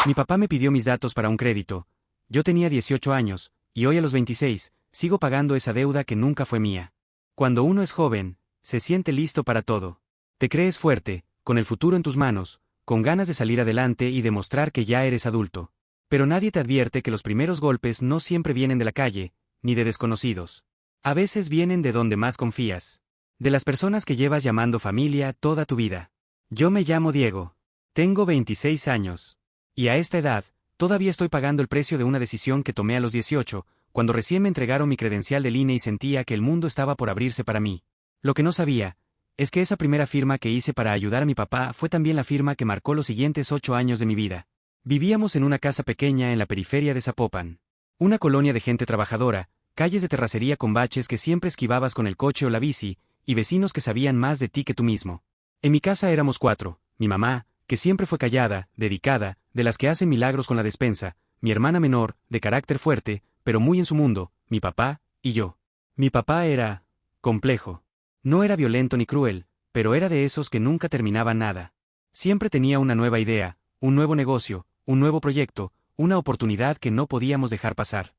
Mi papá me pidió mis datos para un crédito. Yo tenía 18 años, y hoy a los 26, sigo pagando esa deuda que nunca fue mía. Cuando uno es joven, se siente listo para todo. Te crees fuerte, con el futuro en tus manos, con ganas de salir adelante y demostrar que ya eres adulto. Pero nadie te advierte que los primeros golpes no siempre vienen de la calle, ni de desconocidos. A veces vienen de donde más confías. De las personas que llevas llamando familia toda tu vida. Yo me llamo Diego. Tengo 26 años. Y a esta edad, todavía estoy pagando el precio de una decisión que tomé a los 18, cuando recién me entregaron mi credencial del INE y sentía que el mundo estaba por abrirse para mí. Lo que no sabía, es que esa primera firma que hice para ayudar a mi papá fue también la firma que marcó los siguientes 8 años de mi vida. Vivíamos en una casa pequeña en la periferia de Zapopan. Una colonia de gente trabajadora, calles de terracería con baches que siempre esquivabas con el coche o la bici, y vecinos que sabían más de ti que tú mismo. En mi casa éramos 4, mi mamá, que siempre fue callada, dedicada, de las que hacen milagros con la despensa, mi hermana menor, de carácter fuerte, pero muy en su mundo, mi papá, y yo. Mi papá era complejo. No era violento ni cruel, pero era de esos que nunca terminaban nada. Siempre tenía una nueva idea, un nuevo negocio, un nuevo proyecto, una oportunidad que no podíamos dejar pasar.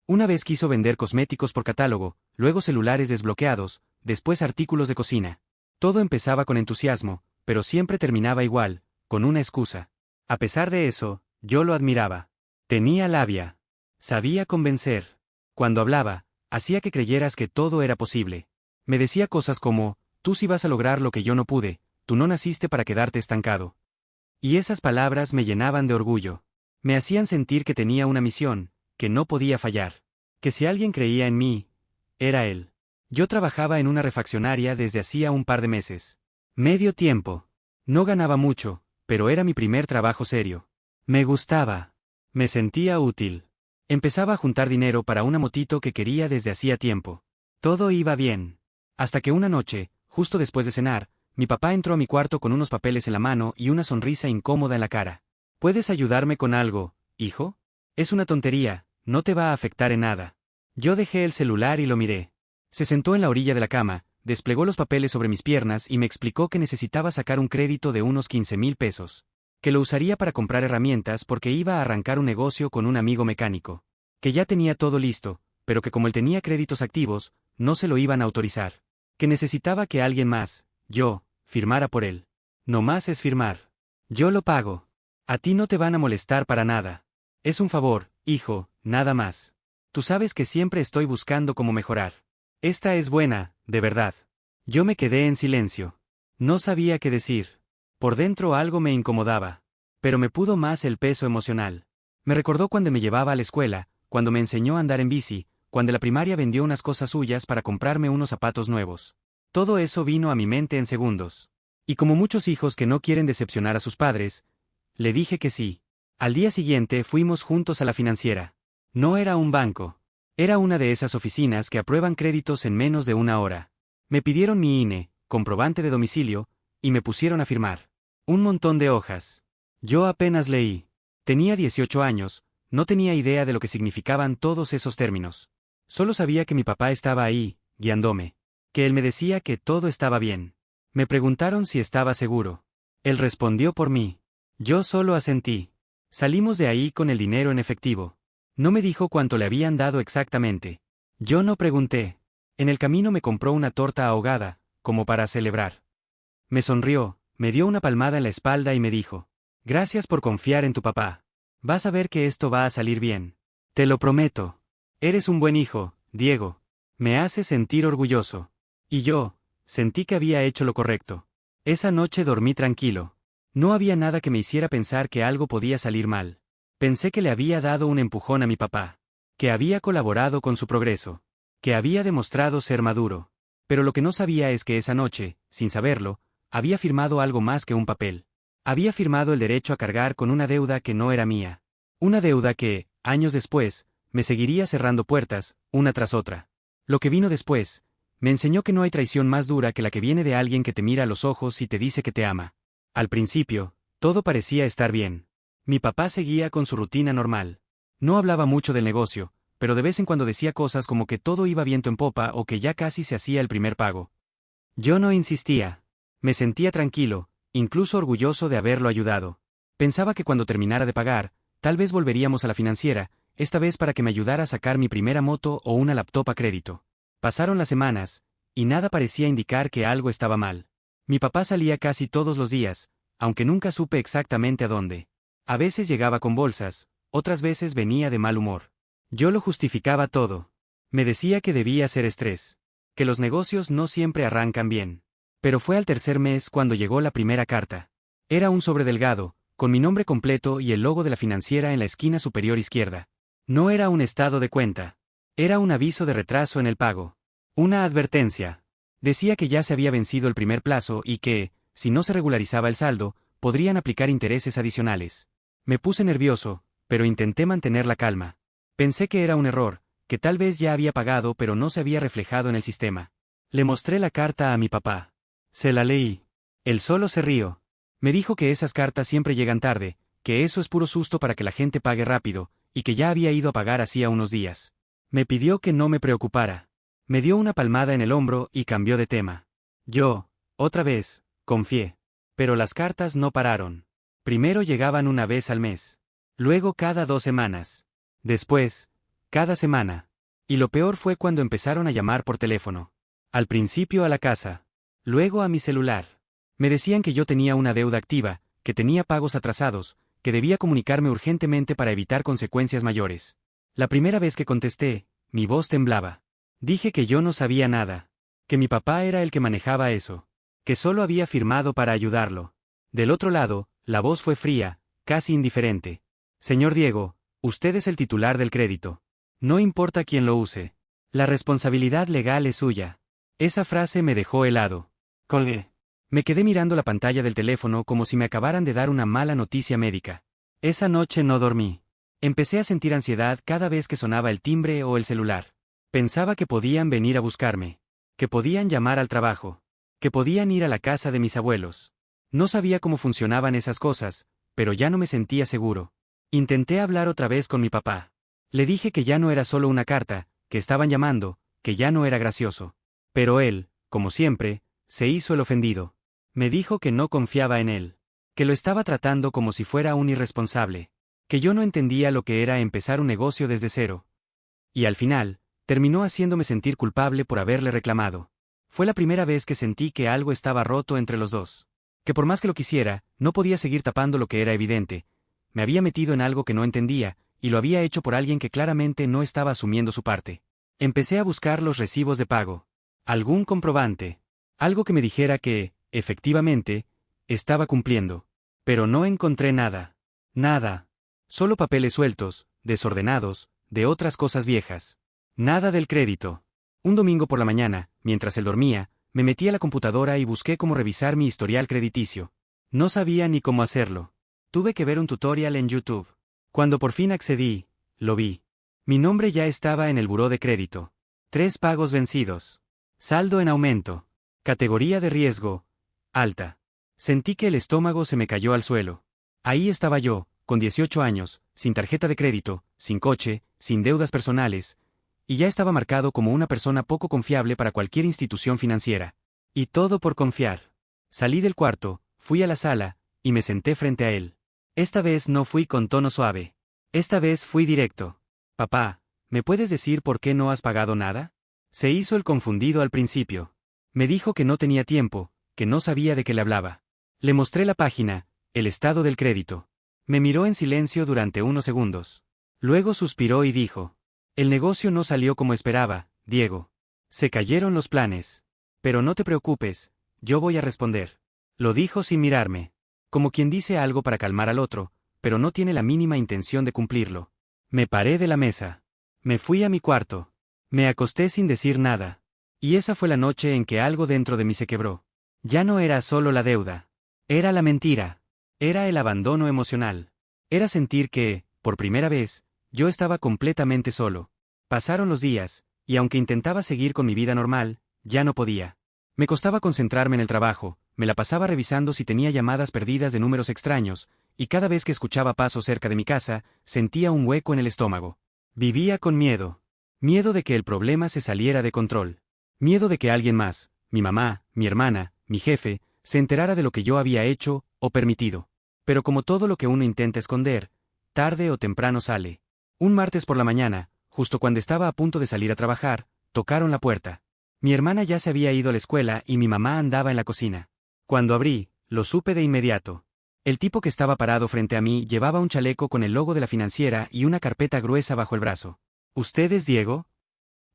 Una vez quiso vender cosméticos por catálogo, luego celulares desbloqueados, después artículos de cocina. Todo empezaba con entusiasmo, pero siempre terminaba igual, con una excusa. A pesar de eso, yo lo admiraba. Tenía labia. Sabía convencer. Cuando hablaba, hacía que creyeras que todo era posible. Me decía cosas como, tú sí vas a lograr lo que yo no pude, tú no naciste para quedarte estancado. Y esas palabras me llenaban de orgullo. Me hacían sentir que tenía una misión, que no podía fallar. Que si alguien creía en mí, era él. Yo trabajaba en una refaccionaria desde hacía un par de meses. Medio tiempo. No ganaba mucho, pero era mi primer trabajo serio. Me gustaba. Me sentía útil. Empezaba a juntar dinero para una motito que quería desde hacía tiempo. Todo iba bien. Hasta que una noche, justo después de cenar, mi papá entró a mi cuarto con unos papeles en la mano y una sonrisa incómoda en la cara. ¿Puedes ayudarme con algo, hijo? Es una tontería, no te va a afectar en nada. Yo dejé el celular y lo miré. Se sentó en la orilla de la cama, desplegó los papeles sobre mis piernas y me explicó que necesitaba sacar un crédito de unos 15,000 pesos. Que lo usaría para comprar herramientas porque iba a arrancar un negocio con un amigo mecánico. Que ya tenía todo listo, pero que como él tenía créditos activos, no se lo iban a autorizar. Que necesitaba que alguien más, yo, firmara por él. No más es firmar. Yo lo pago. A ti no te van a molestar para nada. Es un favor, hijo, nada más. Tú sabes que siempre estoy buscando cómo mejorar. Esta es buena, de verdad. Yo me quedé en silencio. No sabía qué decir. Por dentro algo me incomodaba. Pero me pudo más el peso emocional. Me recordó cuando me llevaba a la escuela, cuando me enseñó a andar en bici, cuando en la primaria vendió unas cosas suyas para comprarme unos zapatos nuevos. Todo eso vino a mi mente en segundos. Y como muchos hijos que no quieren decepcionar a sus padres, le dije que sí. Al día siguiente fuimos juntos a la financiera. No era un banco. Era una de esas oficinas que aprueban créditos en menos de una hora. Me pidieron mi INE, comprobante de domicilio, y me pusieron a firmar. Un montón de hojas. Yo apenas leí. Tenía 18 años, no tenía idea de lo que significaban todos esos términos. Solo sabía que mi papá estaba ahí, guiándome. Que él me decía que todo estaba bien. Me preguntaron si estaba seguro. Él respondió por mí. Yo solo asentí. Salimos de ahí con el dinero en efectivo. No me dijo cuánto le habían dado exactamente. Yo no pregunté. En el camino me compró una torta ahogada, como para celebrar. Me sonrió, me dio una palmada en la espalda y me dijo: gracias por confiar en tu papá. Vas a ver que esto va a salir bien. Te lo prometo. Eres un buen hijo, Diego. Me hace sentir orgulloso. Y yo, sentí que había hecho lo correcto. Esa noche dormí tranquilo. No había nada que me hiciera pensar que algo podía salir mal. Pensé que le había dado un empujón a mi papá. Que había colaborado con su progreso. Que había demostrado ser maduro. Pero lo que no sabía es que esa noche, sin saberlo, había firmado algo más que un papel. Había firmado el derecho a cargar con una deuda que no era mía. Una deuda que, años después, me seguiría cerrando puertas, una tras otra. Lo que vino después, me enseñó que no hay traición más dura que la que viene de alguien que te mira a los ojos y te dice que te ama. Al principio, todo parecía estar bien. Mi papá seguía con su rutina normal. No hablaba mucho del negocio, pero de vez en cuando decía cosas como que todo iba viento en popa o que ya casi se hacía el primer pago. Yo no insistía. Me sentía tranquilo, incluso orgulloso de haberlo ayudado. Pensaba que cuando terminara de pagar, tal vez volveríamos a la financiera, esta vez para que me ayudara a sacar mi primera moto o una laptop a crédito. Pasaron las semanas, y nada parecía indicar que algo estaba mal. Mi papá salía casi todos los días, aunque nunca supe exactamente a dónde. A veces llegaba con bolsas, otras veces venía de mal humor. Yo lo justificaba todo. Me decía que debía ser estrés, que los negocios no siempre arrancan bien. Pero fue al tercer mes cuando llegó la primera carta. Era un sobre delgado, con mi nombre completo y el logo de la financiera en la esquina superior izquierda. No era un estado de cuenta. Era un aviso de retraso en el pago. Una advertencia. Decía que ya se había vencido el primer plazo y que, si no se regularizaba el saldo, podrían aplicar intereses adicionales. Me puse nervioso, pero intenté mantener la calma. Pensé que era un error, que tal vez ya había pagado pero no se había reflejado en el sistema. Le mostré la carta a mi papá. Se la leí. Él solo se rió. Me dijo que esas cartas siempre llegan tarde, que eso es puro susto para que la gente pague rápido, y que ya había ido a pagar hacía unos días. Me pidió que no me preocupara. Me dio una palmada en el hombro y cambió de tema. Yo, otra vez, confié. Pero las cartas no pararon. Primero llegaban una vez al mes. Luego cada 2 semanas. Después, cada semana. Y lo peor fue cuando empezaron a llamar por teléfono. Al principio a la casa. Luego a mi celular. Me decían que yo tenía una deuda activa, que tenía pagos atrasados, que debía comunicarme urgentemente para evitar consecuencias mayores. La primera vez que contesté, mi voz temblaba. Dije que yo no sabía nada. Que mi papá era el que manejaba eso. Que solo había firmado para ayudarlo. Del otro lado, la voz fue fría, casi indiferente. Señor Diego, usted es el titular del crédito. No importa quién lo use. La responsabilidad legal es suya. Esa frase me dejó helado. Colgué. Me quedé mirando la pantalla del teléfono como si me acabaran de dar una mala noticia médica. Esa noche no dormí. Empecé a sentir ansiedad cada vez que sonaba el timbre o el celular. Pensaba que podían venir a buscarme. Que podían llamar al trabajo. Que podían ir a la casa de mis abuelos. No sabía cómo funcionaban esas cosas, pero ya no me sentía seguro. Intenté hablar otra vez con mi papá. Le dije que ya no era solo una carta, que estaban llamando, que ya no era gracioso. Pero él, como siempre, se hizo el ofendido. Me dijo que no confiaba en él. Que lo estaba tratando como si fuera un irresponsable. Que yo no entendía lo que era empezar un negocio desde cero. Y al final, terminó haciéndome sentir culpable por haberle reclamado. Fue la primera vez que sentí que algo estaba roto entre los dos. Que por más que lo quisiera, no podía seguir tapando lo que era evidente. Me había metido en algo que no entendía, y lo había hecho por alguien que claramente no estaba asumiendo su parte. Empecé a buscar los recibos de pago. Algún comprobante. Algo que me dijera que, efectivamente, estaba cumpliendo. Pero no encontré nada. Nada. Solo papeles sueltos, desordenados, de otras cosas viejas. Nada del crédito. Un domingo por la mañana, mientras él dormía, me metí a la computadora y busqué cómo revisar mi historial crediticio. No sabía ni cómo hacerlo. Tuve que ver un tutorial en YouTube. Cuando por fin accedí, lo vi. Mi nombre ya estaba en el buró de crédito. 3 pagos vencidos. Saldo en aumento. Categoría de riesgo. Alta. Sentí que el estómago se me cayó al suelo. Ahí estaba yo, con 18 años, sin tarjeta de crédito, sin coche, sin deudas personales, y ya estaba marcado como una persona poco confiable para cualquier institución financiera. Y todo por confiar. Salí del cuarto, fui a la sala, y me senté frente a él. Esta vez no fui con tono suave. Esta vez fui directo. Papá, ¿me puedes decir por qué no has pagado nada? Se hizo el confundido al principio. Me dijo que no tenía tiempo, que no sabía de qué le hablaba. Le mostré la página, el estado del crédito. Me miró en silencio durante unos segundos. Luego suspiró y dijo: el negocio no salió como esperaba, Diego. Se cayeron los planes. Pero no te preocupes, yo voy a responder. Lo dijo sin mirarme. Como quien dice algo para calmar al otro, pero no tiene la mínima intención de cumplirlo. Me paré de la mesa. Me fui a mi cuarto. Me acosté sin decir nada. Y esa fue la noche en que algo dentro de mí se quebró. Ya no era solo la deuda. Era la mentira. Era el abandono emocional. Era sentir que, por primera vez, yo estaba completamente solo. Pasaron los días, y aunque intentaba seguir con mi vida normal, ya no podía. Me costaba concentrarme en el trabajo, me la pasaba revisando si tenía llamadas perdidas de números extraños, y cada vez que escuchaba pasos cerca de mi casa, sentía un hueco en el estómago. Vivía con miedo. Miedo de que el problema se saliera de control. Miedo de que alguien más, mi mamá, mi hermana, mi jefe, se enterara de lo que yo había hecho o permitido. Pero como todo lo que uno intenta esconder, tarde o temprano sale. Un martes por la mañana, justo cuando estaba a punto de salir a trabajar, tocaron la puerta. Mi hermana ya se había ido a la escuela y mi mamá andaba en la cocina. Cuando abrí, lo supe de inmediato. El tipo que estaba parado frente a mí llevaba un chaleco con el logo de la financiera y una carpeta gruesa bajo el brazo. ¿Usted es Diego?,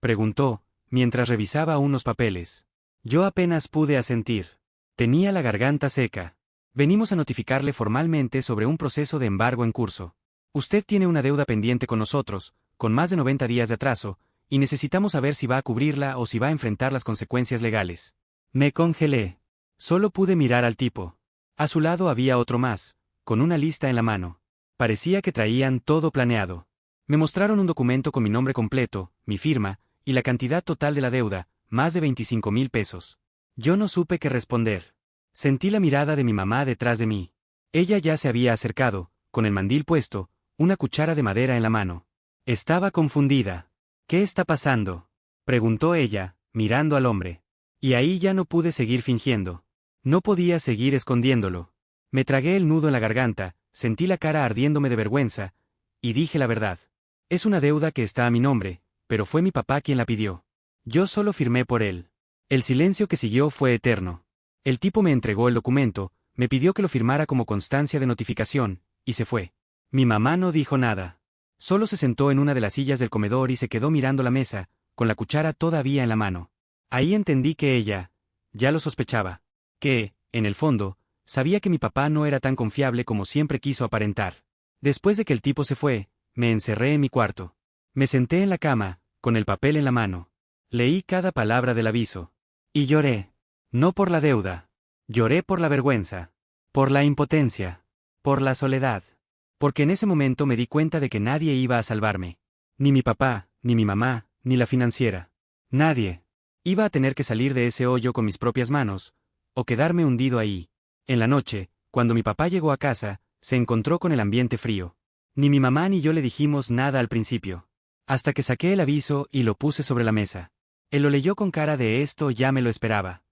preguntó, mientras revisaba unos papeles. Yo apenas pude asentir. Tenía la garganta seca. Venimos a notificarle formalmente sobre un proceso de embargo en curso. Usted tiene una deuda pendiente con nosotros, con más de 90 días de atraso, y necesitamos saber si va a cubrirla o si va a enfrentar las consecuencias legales. Me congelé. Solo pude mirar al tipo. A su lado había otro más, con una lista en la mano. Parecía que traían todo planeado. Me mostraron un documento con mi nombre completo, mi firma, y la cantidad total de la deuda, más de 25,000 pesos. Yo no supe qué responder. Sentí la mirada de mi mamá detrás de mí. Ella ya se había acercado, con el mandil puesto, una cuchara de madera en la mano. Estaba confundida. ¿Qué está pasando?, preguntó ella, mirando al hombre. Y ahí ya no pude seguir fingiendo. No podía seguir escondiéndolo. Me tragué el nudo en la garganta, sentí la cara ardiéndome de vergüenza, y dije la verdad. Es una deuda que está a mi nombre, pero fue mi papá quien la pidió. Yo solo firmé por él. El silencio que siguió fue eterno. El tipo me entregó el documento, me pidió que lo firmara como constancia de notificación, y se fue. Mi mamá no dijo nada. Solo se sentó en una de las sillas del comedor y se quedó mirando la mesa, con la cuchara todavía en la mano. Ahí entendí que ella, ya lo sospechaba. Que, en el fondo, sabía que mi papá no era tan confiable como siempre quiso aparentar. Después de que el tipo se fue, me encerré en mi cuarto. Me senté en la cama, con el papel en la mano. Leí cada palabra del aviso. Y lloré. No por la deuda. Lloré por la vergüenza. Por la impotencia. Por la soledad. Porque en ese momento me di cuenta de que nadie iba a salvarme. Ni mi papá, ni mi mamá, ni la financiera. Nadie. Iba a tener que salir de ese hoyo con mis propias manos, o quedarme hundido ahí. En la noche, cuando mi papá llegó a casa, se encontró con el ambiente frío. Ni mi mamá ni yo le dijimos nada al principio. Hasta que saqué el aviso y lo puse sobre la mesa. Él lo leyó con cara de esto ya me lo esperaba.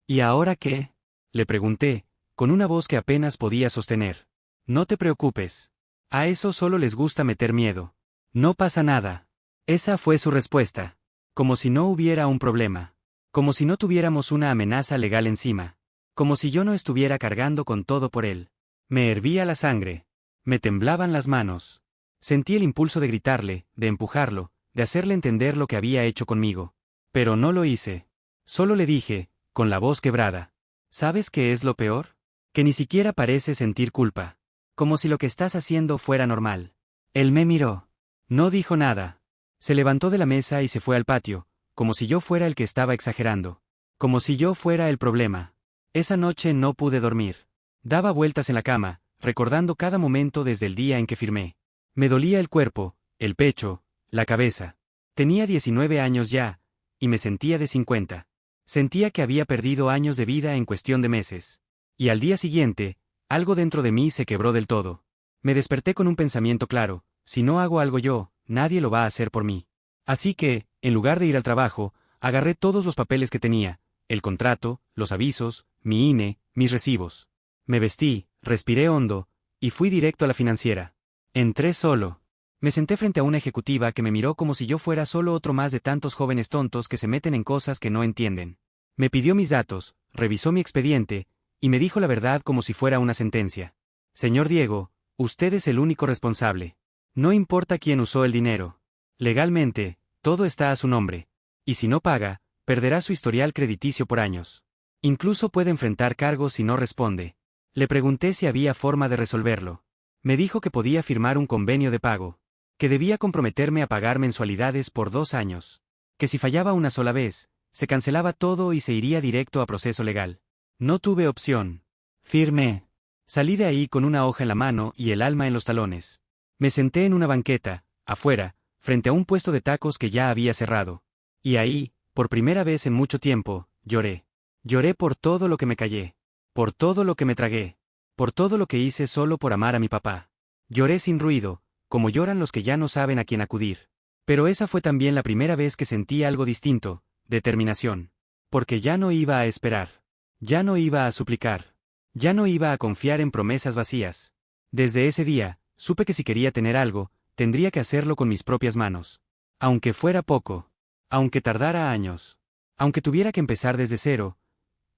¿Y ahora qué?, le pregunté, con una voz que apenas podía sostener. No te preocupes. A eso solo les gusta meter miedo. No pasa nada. Esa fue su respuesta. Como si no hubiera un problema. Como si no tuviéramos una amenaza legal encima. Como si yo no estuviera cargando con todo por él. Me hervía la sangre. Me temblaban las manos. Sentí el impulso de gritarle, de empujarlo, de hacerle entender lo que había hecho conmigo. Pero no lo hice. Solo le dije, con la voz quebrada. ¿Sabes qué es lo peor? Que ni siquiera parece sentir culpa. Como si lo que estás haciendo fuera normal. Él me miró. No dijo nada. Se levantó de la mesa y se fue al patio, como si yo fuera el que estaba exagerando. Como si yo fuera el problema. Esa noche no pude dormir. Daba vueltas en la cama, recordando cada momento desde el día en que firmé. Me dolía el cuerpo, el pecho, la cabeza. Tenía 19 años ya, y me sentía de 50. Sentía que había perdido años de vida en cuestión de meses. Y al día siguiente, algo dentro de mí se quebró del todo. Me desperté con un pensamiento claro: si no hago algo yo, nadie lo va a hacer por mí. Así que, en lugar de ir al trabajo, agarré todos los papeles que tenía, el contrato, los avisos, mi INE, mis recibos. Me vestí, respiré hondo, y fui directo a la financiera. Entré solo. Me senté frente a una ejecutiva que me miró como si yo fuera solo otro más de tantos jóvenes tontos que se meten en cosas que no entienden. Me pidió mis datos, revisó mi expediente, y me dijo la verdad como si fuera una sentencia. Señor Diego, usted es el único responsable. No importa quién usó el dinero. Legalmente, todo está a su nombre. Y si no paga, perderá su historial crediticio por años. Incluso puede enfrentar cargos si no responde. Le pregunté si había forma de resolverlo. Me dijo que podía firmar un convenio de pago. Que debía comprometerme a pagar mensualidades por 2 años. Que si fallaba una sola vez, se cancelaba todo y se iría directo a proceso legal. No tuve opción. Firmé. Salí de ahí con una hoja en la mano y el alma en los talones. Me senté en una banqueta, afuera, frente a un puesto de tacos que ya había cerrado. Y ahí, por primera vez en mucho tiempo, lloré. Lloré por todo lo que me callé. Por todo lo que me tragué. Por todo lo que hice solo por amar a mi papá. Lloré sin ruido, como lloran los que ya no saben a quién acudir. Pero esa fue también la primera vez que sentí algo distinto, determinación. Porque ya no iba a esperar. Ya no iba a suplicar. Ya no iba a confiar en promesas vacías. Desde ese día, supe que si quería tener algo, tendría que hacerlo con mis propias manos. Aunque fuera poco. Aunque tardara años. Aunque tuviera que empezar desde cero,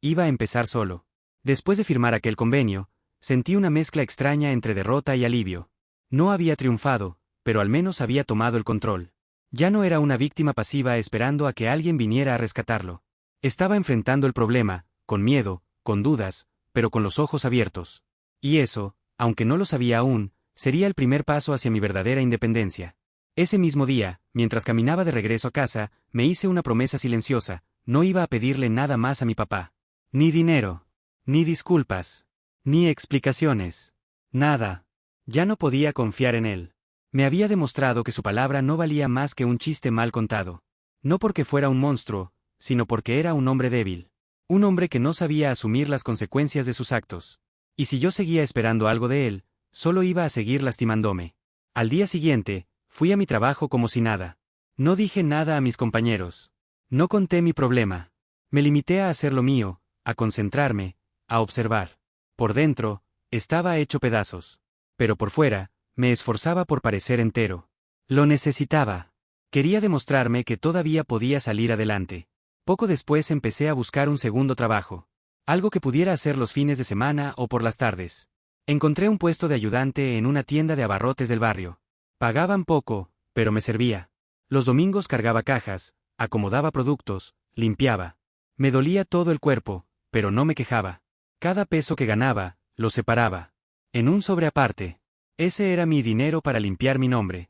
iba a empezar solo. Después de firmar aquel convenio, sentí una mezcla extraña entre derrota y alivio. No había triunfado, pero al menos había tomado el control. Ya no era una víctima pasiva esperando a que alguien viniera a rescatarlo. Estaba enfrentando el problema, con miedo, con dudas, pero con los ojos abiertos. Y eso, aunque no lo sabía aún, sería el primer paso hacia mi verdadera independencia. Ese mismo día, mientras caminaba de regreso a casa, me hice una promesa silenciosa: no iba a pedirle nada más a mi papá. Ni dinero. Ni disculpas. Ni explicaciones. Nada. Ya no podía confiar en él. Me había demostrado que su palabra no valía más que un chiste mal contado. No porque fuera un monstruo, sino porque era un hombre débil. Un hombre que no sabía asumir las consecuencias de sus actos. Y si yo seguía esperando algo de él, solo iba a seguir lastimándome. Al día siguiente, fui a mi trabajo como si nada. No dije nada a mis compañeros. No conté mi problema. Me limité a hacer lo mío, a concentrarme, a observar. Por dentro, estaba hecho pedazos. Pero por fuera, me esforzaba por parecer entero. Lo necesitaba. Quería demostrarme que todavía podía salir adelante. Poco después empecé a buscar un segundo trabajo. Algo que pudiera hacer los fines de semana o por las tardes. Encontré un puesto de ayudante en una tienda de abarrotes del barrio. Pagaban poco, pero me servía. Los domingos cargaba cajas, acomodaba productos, limpiaba. Me dolía todo el cuerpo, pero no me quejaba. Cada peso que ganaba, lo separaba. En un sobre aparte. Ese era mi dinero para limpiar mi nombre.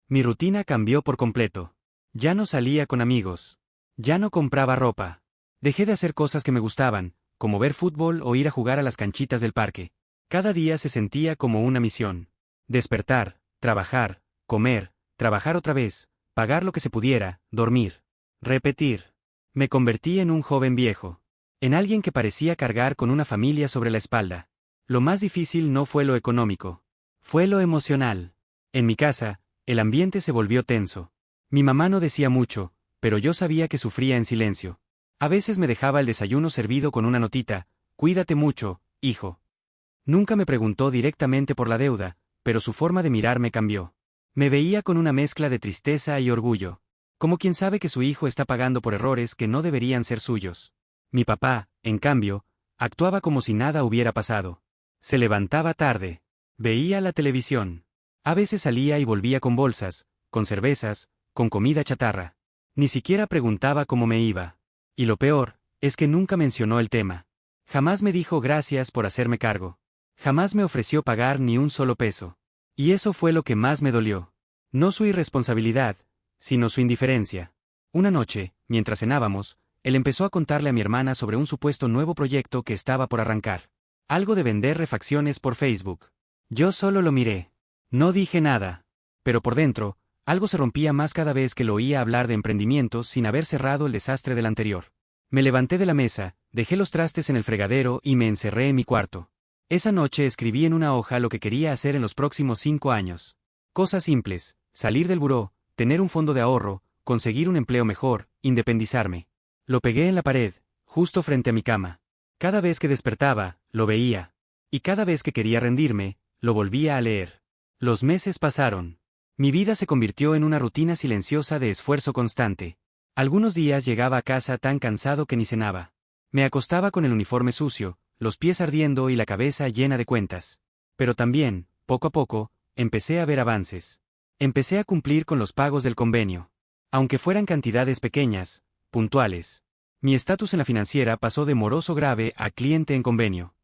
Mi rutina cambió por completo. Ya no salía con amigos. Ya no compraba ropa. Dejé de hacer cosas que me gustaban, como ver fútbol o ir a jugar a las canchitas del parque. Cada día se sentía como una misión. Despertar, trabajar, comer, trabajar otra vez, pagar lo que se pudiera, dormir. Repetir. Me convertí en un joven viejo. En alguien que parecía cargar con una familia sobre la espalda. Lo más difícil no fue lo económico. Fue lo emocional. En mi casa, el ambiente se volvió tenso. Mi mamá no decía mucho, pero yo sabía que sufría en silencio. A veces me dejaba el desayuno servido con una notita: cuídate mucho, hijo. Nunca me preguntó directamente por la deuda, pero su forma de mirarme cambió. Me veía con una mezcla de tristeza y orgullo. Como quien sabe que su hijo está pagando por errores que no deberían ser suyos. Mi papá, en cambio, actuaba como si nada hubiera pasado. Se levantaba tarde. Veía la televisión. A veces salía y volvía con bolsas, con cervezas, con comida chatarra. Ni siquiera preguntaba cómo me iba. Y lo peor, es que nunca mencionó el tema. Jamás me dijo gracias por hacerme cargo. Jamás me ofreció pagar ni un solo peso. Y eso fue lo que más me dolió. No su irresponsabilidad, sino su indiferencia. Una noche, mientras cenábamos, él empezó a contarle a mi hermana sobre un supuesto nuevo proyecto que estaba por arrancar. Algo de vender refacciones por Facebook. Yo solo lo miré. No dije nada. Pero por dentro, algo se rompía más cada vez que lo oía hablar de emprendimientos sin haber cerrado el desastre del anterior. Me levanté de la mesa, dejé los trastes en el fregadero y me encerré en mi cuarto. Esa noche escribí en una hoja lo que quería hacer en los próximos 5 años. Cosas simples: salir del buró, tener un fondo de ahorro, conseguir un empleo mejor, independizarme. Lo pegué en la pared, justo frente a mi cama. Cada vez que despertaba, lo veía. Y cada vez que quería rendirme, lo volvía a leer. Los meses pasaron. Mi vida se convirtió en una rutina silenciosa de esfuerzo constante. Algunos días llegaba a casa tan cansado que ni cenaba. Me acostaba con el uniforme sucio, los pies ardiendo y la cabeza llena de cuentas. Pero también, poco a poco, empecé a ver avances. Empecé a cumplir con los pagos del convenio. Aunque fueran cantidades pequeñas, puntuales. Mi estatus en la financiera pasó de moroso grave a cliente en convenio.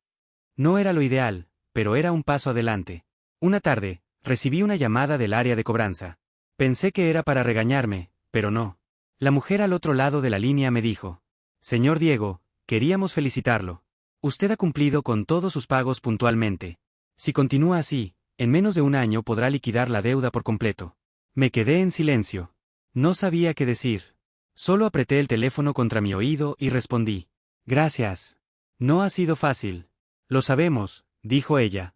No era lo ideal, pero era un paso adelante. Una tarde, recibí una llamada del área de cobranza. Pensé que era para regañarme, pero no. La mujer al otro lado de la línea me dijo: Señor Diego, queríamos felicitarlo. Usted ha cumplido con todos sus pagos puntualmente. Si continúa así, en menos de un año podrá liquidar la deuda por completo. Me quedé en silencio. No sabía qué decir. Solo apreté el teléfono contra mi oído y respondí: Gracias. No ha sido fácil. Lo sabemos, dijo ella.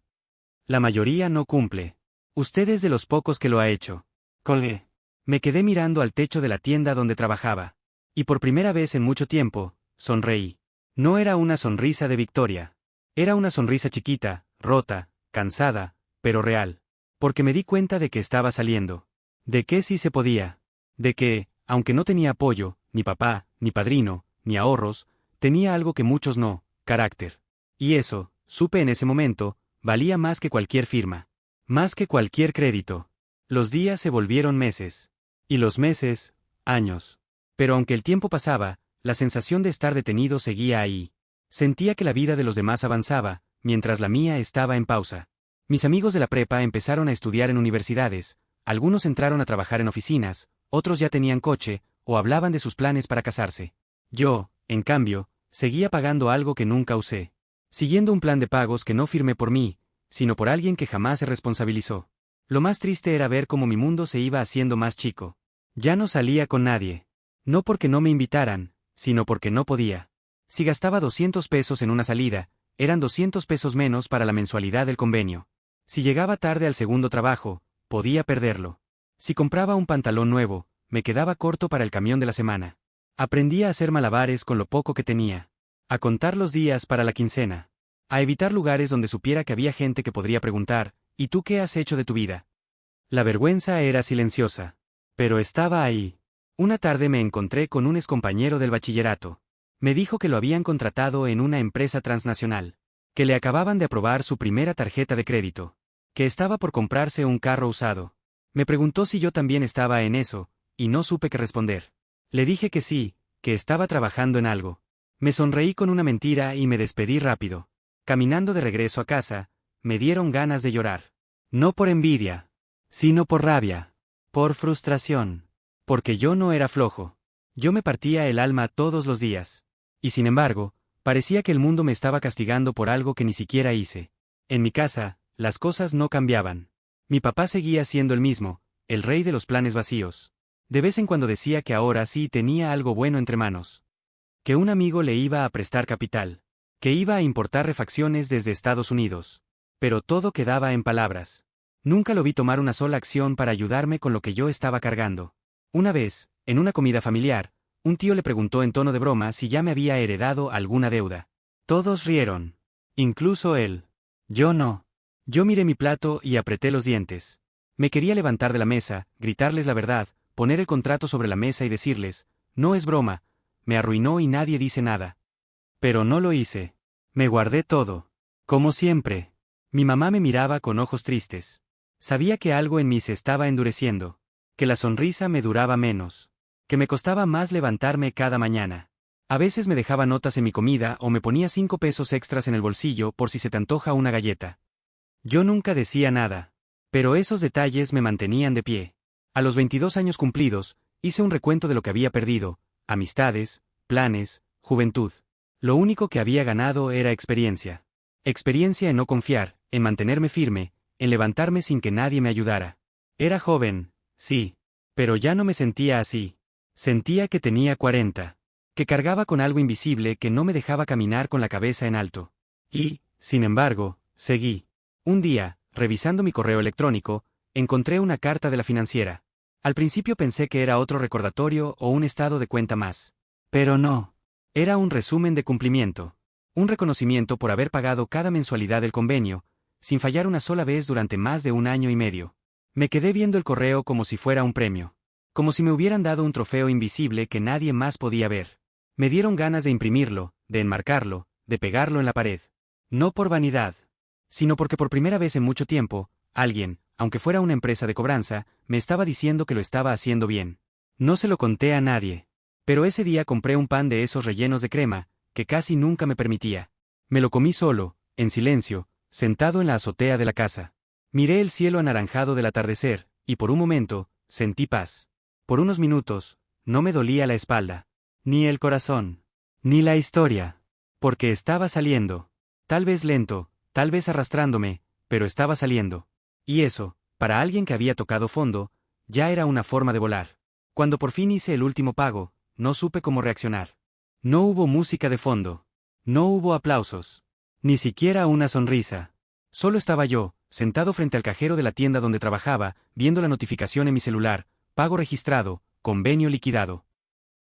La mayoría no cumple. Usted es de los pocos que lo ha hecho. Colgué. Me quedé mirando al techo de la tienda donde trabajaba. Y por primera vez en mucho tiempo, sonreí. No era una sonrisa de victoria. Era una sonrisa chiquita, rota, cansada, pero real. Porque me di cuenta de que estaba saliendo. De que sí se podía. De que, aunque no tenía apoyo, ni papá, ni padrino, ni ahorros, tenía algo que muchos no, carácter. Y eso, supe en ese momento, valía más que cualquier firma. Más que cualquier crédito. Los días se volvieron meses. Y los meses, años. Pero aunque el tiempo pasaba, la sensación de estar detenido seguía ahí. Sentía que la vida de los demás avanzaba, mientras la mía estaba en pausa. Mis amigos de la prepa empezaron a estudiar en universidades, algunos entraron a trabajar en oficinas, otros ya tenían coche, o hablaban de sus planes para casarse. Yo, en cambio, seguía pagando algo que nunca usé. Siguiendo un plan de pagos que no firmé por mí, sino por alguien que jamás se responsabilizó. Lo más triste era ver cómo mi mundo se iba haciendo más chico. Ya no salía con nadie. No porque no me invitaran, sino porque no podía. Si gastaba 200 pesos en una salida, eran 200 pesos menos para la mensualidad del convenio. Si llegaba tarde al segundo trabajo, podía perderlo. Si compraba un pantalón nuevo, me quedaba corto para el camión de la semana. Aprendí a hacer malabares con lo poco que tenía. A contar los días para la quincena. A evitar lugares donde supiera que había gente que podría preguntar, ¿y tú qué has hecho de tu vida? La vergüenza era silenciosa. Pero estaba ahí. Una tarde me encontré con un excompañero del bachillerato. Me dijo que lo habían contratado en una empresa transnacional. Que le acababan de aprobar su primera tarjeta de crédito. Que estaba por comprarse un carro usado. Me preguntó si yo también estaba en eso, y no supe qué responder. Le dije que sí, que estaba trabajando en algo. Me sonreí con una mentira y me despedí rápido. Caminando de regreso a casa, me dieron ganas de llorar. No por envidia, sino por rabia. Por frustración. Porque yo no era flojo. Yo me partía el alma todos los días. Y sin embargo, parecía que el mundo me estaba castigando por algo que ni siquiera hice. En mi casa, las cosas no cambiaban. Mi papá seguía siendo el mismo, el rey de los planes vacíos. De vez en cuando decía que ahora sí tenía algo bueno entre manos. Que un amigo le iba a prestar capital. Que iba a importar refacciones desde Estados Unidos. Pero todo quedaba en palabras. Nunca lo vi tomar una sola acción para ayudarme con lo que yo estaba cargando. Una vez, en una comida familiar, un tío le preguntó en tono de broma si ya me había heredado alguna deuda. Todos rieron. Incluso él. Yo no. Yo miré mi plato y apreté los dientes. Me quería levantar de la mesa, gritarles la verdad, poner el contrato sobre la mesa y decirles, no es broma, me arruinó y nadie dice nada. Pero no lo hice. Me guardé todo. Como siempre. Mi mamá me miraba con ojos tristes. Sabía que algo en mí se estaba endureciendo. Que la sonrisa me duraba menos. Que me costaba más levantarme cada mañana. A veces me dejaba notas en mi comida o me ponía 5 pesos extras en el bolsillo por si se te antoja una galleta. Yo nunca decía nada. Pero esos detalles me mantenían de pie. A los 22 años cumplidos, hice un recuento de lo que había perdido, amistades, planes, juventud. Lo único que había ganado era experiencia. Experiencia en no confiar, en mantenerme firme, en levantarme sin que nadie me ayudara. Era joven, sí. Pero ya no me sentía así. Sentía que tenía 40. Que cargaba con algo invisible que no me dejaba caminar con la cabeza en alto. Y, sin embargo, seguí. Un día, revisando mi correo electrónico, encontré una carta de la financiera. Al principio pensé que era otro recordatorio o un estado de cuenta más. Pero no. Era un resumen de cumplimiento. Un reconocimiento por haber pagado cada mensualidad del convenio, sin fallar una sola vez durante más de 1 año y medio. Me quedé viendo el correo como si fuera un premio. Como si me hubieran dado un trofeo invisible que nadie más podía ver. Me dieron ganas de imprimirlo, de enmarcarlo, de pegarlo en la pared. No por vanidad, sino porque por primera vez en mucho tiempo, alguien, aunque fuera una empresa de cobranza, me estaba diciendo que lo estaba haciendo bien. No se lo conté a nadie. Pero ese día compré un pan de esos rellenos de crema, que casi nunca me permitía. Me lo comí solo, en silencio, sentado en la azotea de la casa. Miré el cielo anaranjado del atardecer, y por un momento, sentí paz. Por unos minutos, no me dolía la espalda. Ni el corazón. Ni la historia. Porque estaba saliendo. Tal vez lento, tal vez arrastrándome, pero estaba saliendo. Y eso, para alguien que había tocado fondo, ya era una forma de volar. Cuando por fin hice el último pago, no supe cómo reaccionar. No hubo música de fondo. No hubo aplausos. Ni siquiera una sonrisa. Solo estaba yo, sentado frente al cajero de la tienda donde trabajaba, viendo la notificación en mi celular, pago registrado, convenio liquidado.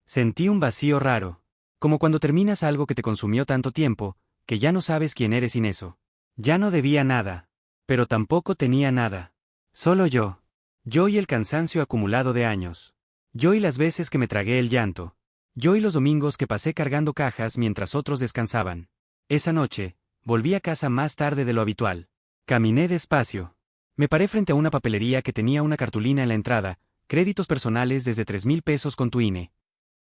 Sentí un vacío raro. Como cuando terminas algo que te consumió tanto tiempo, que ya no sabes quién eres sin eso. Ya no debía nada. Pero tampoco tenía nada. Solo yo. Yo y el cansancio acumulado de años. Yo y las veces que me tragué el llanto. Yo y los domingos que pasé cargando cajas mientras otros descansaban. Esa noche, volví a casa más tarde de lo habitual. Caminé despacio. Me paré frente a una papelería que tenía una cartulina en la entrada: créditos personales desde 3,000 pesos con tu INE.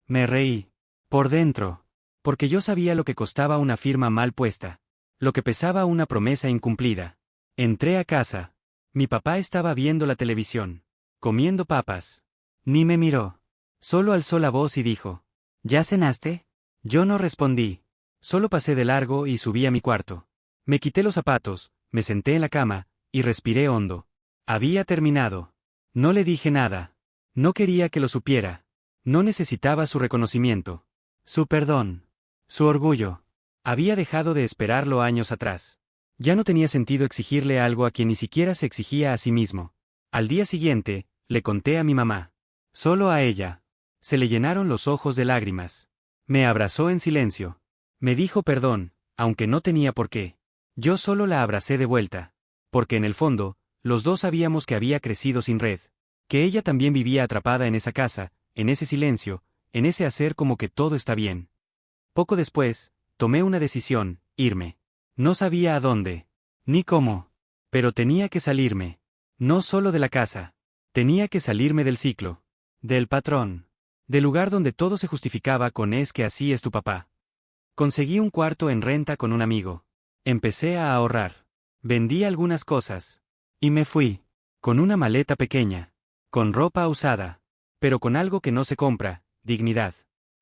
Me reí. Por dentro. Porque yo sabía lo que costaba una firma mal puesta. Lo que pesaba una promesa incumplida. Entré a casa. Mi papá estaba viendo la televisión. Comiendo papas. Ni me miró. Solo alzó la voz y dijo: ¿Ya cenaste? Yo no respondí. Solo pasé de largo y subí a mi cuarto. Me quité los zapatos, me senté en la cama, y respiré hondo. Había terminado. No le dije nada. No quería que lo supiera. No necesitaba su reconocimiento. Su perdón. Su orgullo. Había dejado de esperarlo años atrás. Ya no tenía sentido exigirle algo a quien ni siquiera se exigía a sí mismo. Al día siguiente, le conté a mi mamá. Solo a ella. Se le llenaron los ojos de lágrimas. Me abrazó en silencio. Me dijo perdón, aunque no tenía por qué. Yo solo la abracé de vuelta. Porque en el fondo, los dos sabíamos que había crecido sin red. Que ella también vivía atrapada en esa casa, en ese silencio, en ese hacer como que todo está bien. Poco después, tomé una decisión: irme. No sabía a dónde, ni cómo. Pero tenía que salirme. No solo de la casa. Tenía que salirme del ciclo. Del patrón. Del lugar donde todo se justificaba con «es que así es tu papá». Conseguí un cuarto en renta con un amigo. Empecé a ahorrar. Vendí algunas cosas. Y me fui. Con una maleta pequeña. Con ropa usada. Pero con algo que no se compra: dignidad.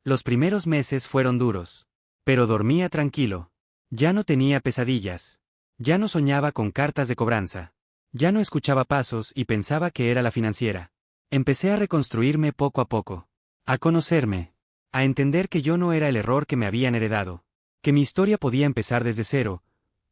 Los primeros meses fueron duros. Pero dormía tranquilo. Ya no tenía pesadillas. Ya no soñaba con cartas de cobranza. Ya no escuchaba pasos y pensaba que era la financiera. Empecé a reconstruirme poco a poco. A conocerme. A entender que yo no era el error que me habían heredado. Que mi historia podía empezar desde cero,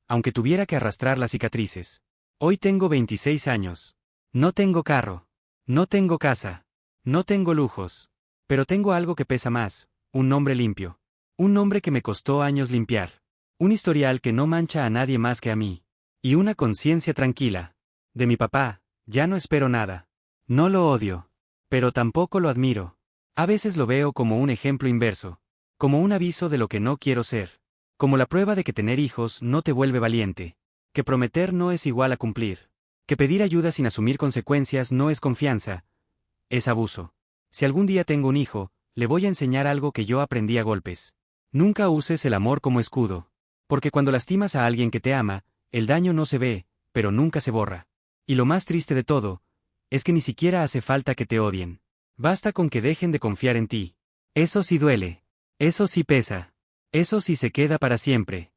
aunque tuviera que arrastrar las cicatrices. Hoy tengo 26 años. No tengo carro. No tengo casa. No tengo lujos. Pero tengo algo que pesa más: un nombre limpio. Un nombre que me costó años limpiar. Un historial que no mancha a nadie más que a mí. Y una conciencia tranquila. De mi papá, ya no espero nada. No lo odio. Pero tampoco lo admiro. A veces lo veo como un ejemplo inverso. Como un aviso de lo que no quiero ser. Como la prueba de que tener hijos no te vuelve valiente. Que prometer no es igual a cumplir. Que pedir ayuda sin asumir consecuencias no es confianza. Es abuso. Si algún día tengo un hijo, le voy a enseñar algo que yo aprendí a golpes. Nunca uses el amor como escudo. Porque cuando lastimas a alguien que te ama, el daño no se ve, pero nunca se borra. Y lo más triste de todo, es que ni siquiera hace falta que te odien. Basta con que dejen de confiar en ti. Eso sí duele. Eso sí pesa. Eso sí se queda para siempre.